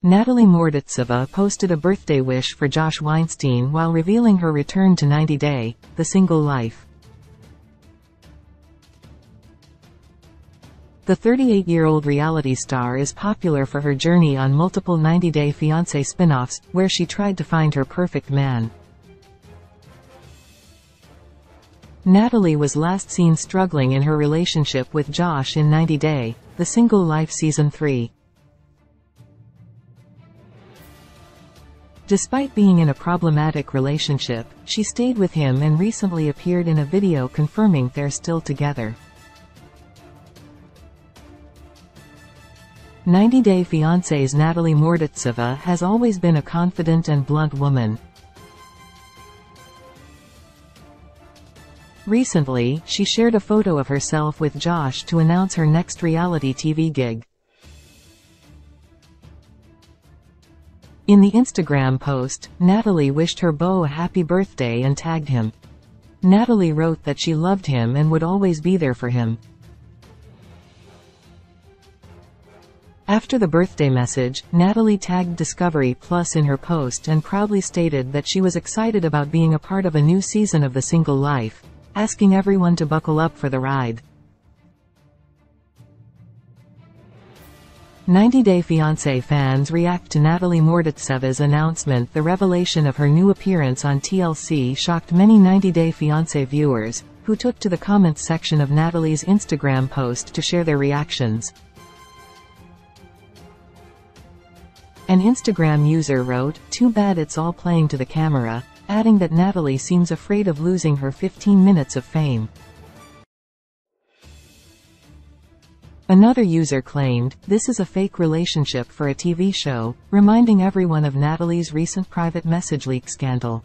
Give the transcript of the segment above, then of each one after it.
Natalie Morditsova posted a birthday wish for Josh Weinstein while revealing her return to 90 Day, the single life. The 38-year-old reality star is popular for her journey on multiple 90 Day Fiancé spin-offs, where she tried to find her perfect man. Natalie was last seen struggling in her relationship with Josh in 90 Day, the Single Life Season 3. Despite being in a problematic relationship, she stayed with him and recently appeared in a video confirming they're still together. 90 Day Fiancé's Natalie Morditsova has always been a confident and blunt woman. Recently, she shared a photo of herself with Josh to announce her next reality TV gig. In the Instagram post, Natalie wished her beau a happy birthday and tagged him. Natalie wrote that she loved him and would always be there for him. After the birthday message, Natalie tagged Discovery Plus in her post and proudly stated that she was excited about being a part of a new season of The Single Life, asking everyone to buckle up for the ride. 90 Day Fiancé fans react to Natalie Morditsova's announcement. The revelation of her new appearance on TLC shocked many 90 Day Fiancé viewers, who took to the comments section of Natalie's Instagram post to share their reactions. An Instagram user wrote, "Too bad it's all playing to the camera," adding that Natalie seems afraid of losing her 15 minutes of fame. Another user claimed, "This is a fake relationship for a TV show," reminding everyone of Natalie's recent private message leak scandal.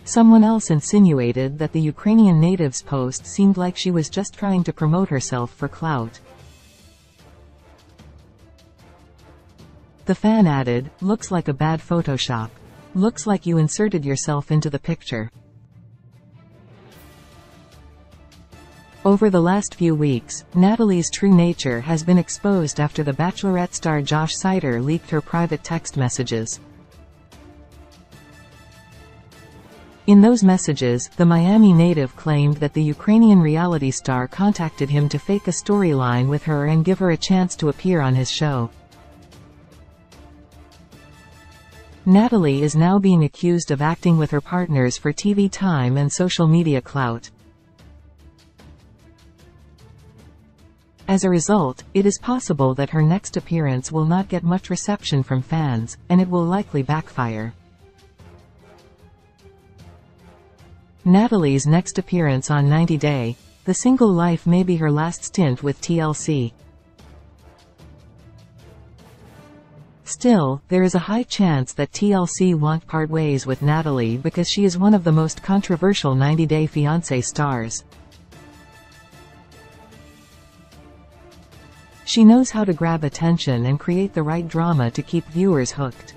Someone else insinuated that the Ukrainian native's post seemed like she was just trying to promote herself for clout. The fan added, "Looks like a bad Photoshop. Looks like you inserted yourself into the picture." Over the last few weeks, Natalie's true nature has been exposed after the Bachelorette star Josh Sider leaked her private text messages. In those messages, the Miami native claimed that the Ukrainian reality star contacted him to fake a storyline with her and give her a chance to appear on his show. Natalie is now being accused of acting with her partners for TV time and social media clout. As a result, it is possible that her next appearance will not get much reception from fans, and it will likely backfire. Natalie's next appearance on 90 Day, The Single Life may be her last stint with TLC. Still, there is a high chance that TLC won't part ways with Natalie because she is one of the most controversial 90 Day Fiancé stars. She knows how to grab attention and create the right drama to keep viewers hooked.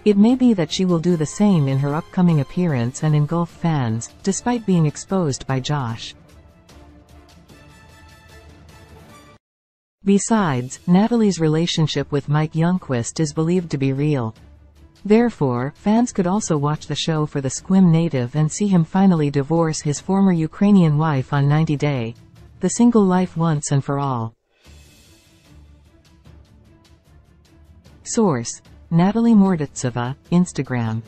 It may be that she will do the same in her upcoming appearance and engulf fans, despite being exposed by Josh. Besides, Natalie's relationship with Mike Youngquist is believed to be real. Therefore, fans could also watch the show for the Squim native and see him finally divorce his former Ukrainian wife on 90 Day, The Single Life once and for all. Source: Natalie Morditsova, Instagram.